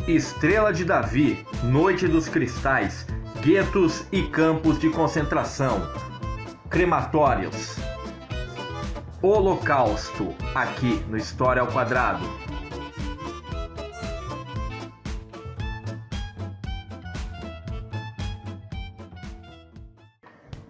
Estrela de Davi, Noite dos Cristais, guetos e campos de concentração, crematórios, Holocausto, aqui no História ao Quadrado.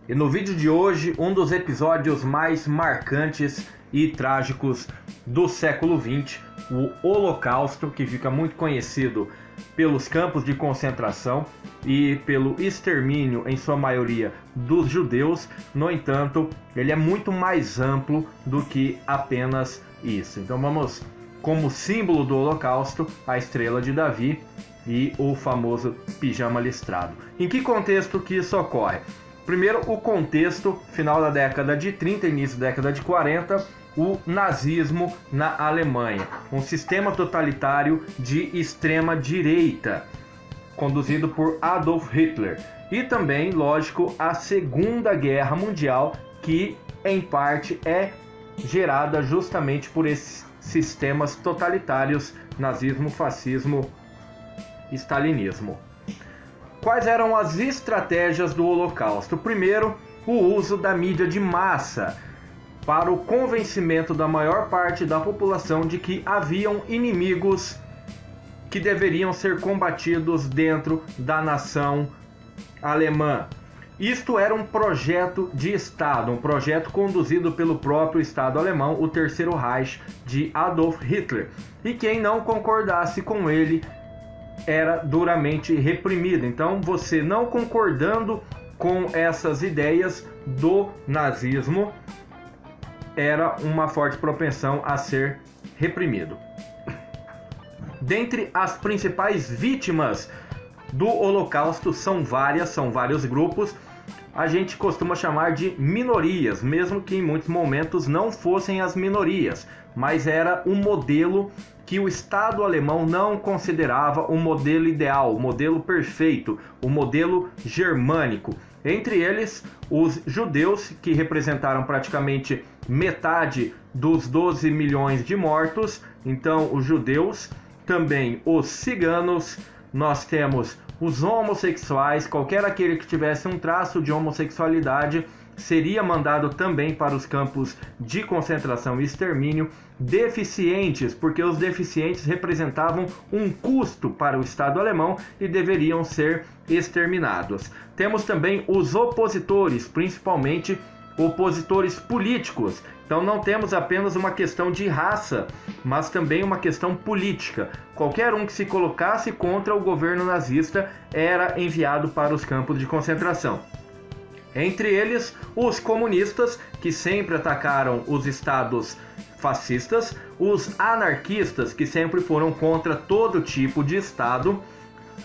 E no vídeo de hoje, um dos episódios mais marcantes e trágicos do século XX, o Holocausto, que fica muito conhecido pelos campos de concentração e pelo extermínio, em sua maioria, dos judeus. No entanto, ele é muito mais amplo do que apenas isso. Então vamos, como símbolo do Holocausto, a Estrela de Davi e o famoso pijama listrado. Em que contexto que isso ocorre? Primeiro, o contexto, final da década de 30, início da década de 40, o nazismo na Alemanha, um sistema totalitário de extrema direita, conduzido por Adolf Hitler. E também, lógico, a Segunda Guerra Mundial, que em parte é gerada justamente por esses sistemas totalitários, nazismo, fascismo, stalinismo. Quais eram as estratégias do Holocausto? Primeiro, o uso da mídia de massa para o convencimento da maior parte da população de que haviam inimigos que deveriam ser combatidos dentro da nação alemã. Isto era um projeto de Estado, um projeto conduzido pelo próprio Estado alemão, o Terceiro Reich de Adolf Hitler. E quem não concordasse com ele era duramente reprimido. Então, você não concordando com essas ideias do nazismo, era uma forte propensão a ser reprimido. Dentre as principais vítimas do Holocausto são vários grupos. A gente costuma chamar de minorias, mesmo que em muitos momentos não fossem as minorias, mas era um modelo que o Estado alemão não considerava o modelo ideal, o modelo perfeito, o modelo germânico. Entre eles, os judeus, que representaram praticamente metade dos 12 milhões de mortos. Então, os judeus, também os ciganos, nós temos os homossexuais, qualquer aquele que tivesse um traço de homossexualidade seria mandado também para os campos de concentração e extermínio. Deficientes, porque os deficientes representavam um custo para o Estado alemão e deveriam ser exterminados. Temos também os opositores, principalmente opositores políticos. Então não temos apenas uma questão de raça, mas também uma questão política. Qualquer um que se colocasse contra o governo nazista era enviado para os campos de concentração. Entre eles, os comunistas, que sempre atacaram os estados fascistas, os anarquistas, que sempre foram contra todo tipo de estado,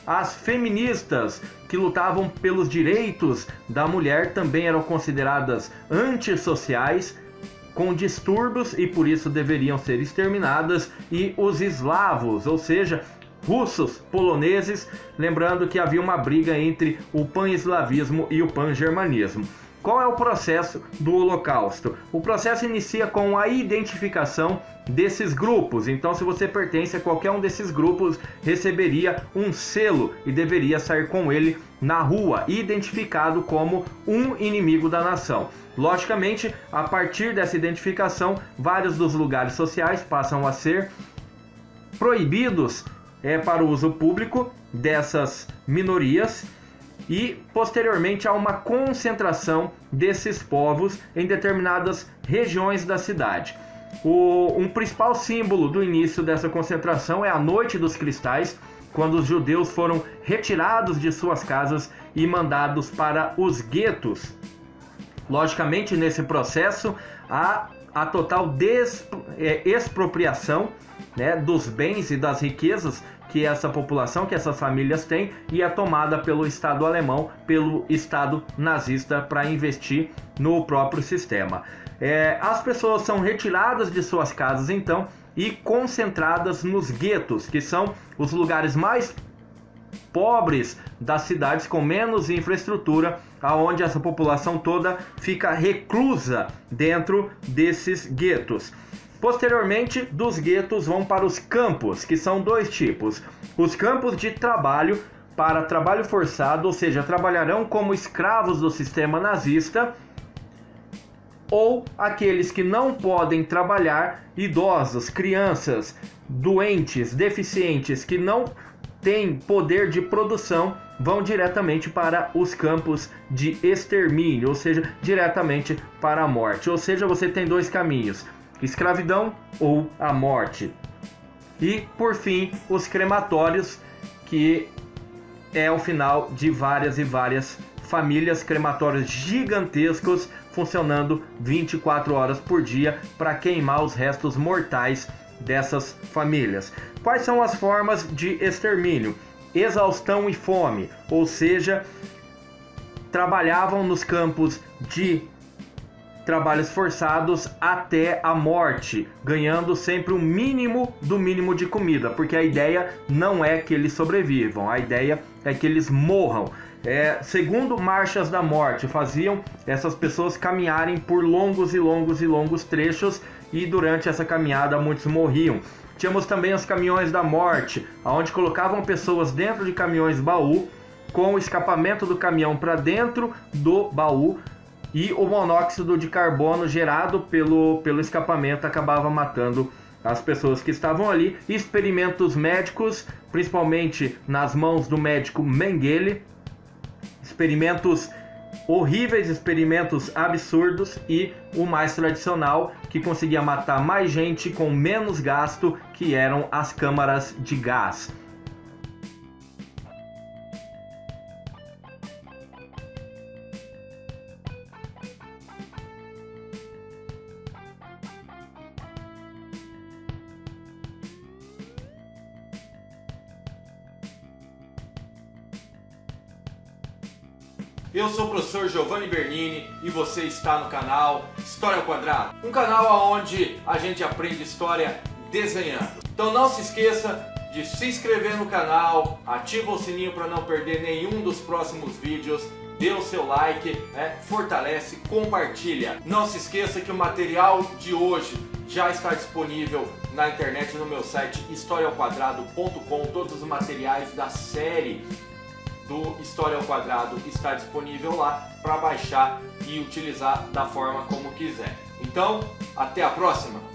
as feministas, que lutavam pelos direitos da mulher, também eram consideradas antissociais, com distúrbios e por isso deveriam ser exterminadas, e os eslavos, ou seja, russos, poloneses, lembrando que havia uma briga entre o pan-eslavismo e o pan-germanismo. Qual é o processo do Holocausto? O processo inicia com a identificação desses grupos. Então, se você pertence a qualquer um desses grupos, receberia um selo e deveria sair com ele na rua, identificado como um inimigo da nação. Logicamente, a partir dessa identificação, vários dos lugares sociais passam a ser proibidos para o uso público dessas minorias, e posteriormente há uma concentração desses povos em determinadas regiões da cidade. Um principal símbolo do início dessa concentração é a Noite dos Cristais, quando os judeus foram retirados de suas casas e mandados para os guetos. Logicamente, nesse processo, há a total expropriação, né, dos bens e das riquezas que essa população, que essas famílias têm, e é tomada pelo Estado alemão, pelo Estado nazista, para investir no próprio sistema. As pessoas são retiradas de suas casas, então, e concentradas nos guetos, que são os lugares mais pobres das cidades, com menos infraestrutura, aonde essa população toda fica reclusa dentro desses guetos. Posteriormente, dos guetos vão para os campos, que são dois tipos. Os campos de trabalho para trabalho forçado, ou seja, trabalharão como escravos do sistema nazista, ou aqueles que não podem trabalhar, idosos, crianças, doentes, deficientes, que não têm poder de produção, vão diretamente para os campos de extermínio, ou seja, diretamente para a morte. Ou seja, você tem dois caminhos: escravidão ou a morte. E, por fim, os crematórios, que é o final de várias e várias famílias, crematórios gigantescos, funcionando 24 horas por dia para queimar os restos mortais dessas famílias. Quais são as formas de extermínio? Exaustão e fome, ou seja, trabalhavam nos campos de trabalhos forçados até a morte, ganhando sempre o mínimo do mínimo de comida, porque a ideia não é que eles sobrevivam, a ideia é que eles morram. Segundo marchas da morte, faziam essas pessoas caminharem por longos e longos e longos trechos, e durante essa caminhada muitos morriam. Tínhamos também os caminhões da morte, onde colocavam pessoas dentro de caminhões baú, com o escapamento do caminhão para dentro do baú, e o monóxido de carbono gerado pelo escapamento acabava matando as pessoas que estavam ali. Experimentos médicos, principalmente nas mãos do médico Mengele, experimentos horríveis, experimentos absurdos, e o mais tradicional, que conseguia matar mais gente com menos gasto, que eram as câmaras de gás. Eu sou o professor Giovanni Bernini e você está no canal História ao Quadrado, um canal onde a gente aprende história desenhando. Então não se esqueça de se inscrever no canal, ativa o sininho para não perder nenhum dos próximos vídeos, dê o seu like, fortalece, compartilha. Não se esqueça que o material de hoje já está disponível na internet no meu site historiaaoquadrado.com. Todos os materiais da série do História ao Quadrado está disponível lá para baixar e utilizar da forma como quiser. Então, até a próxima!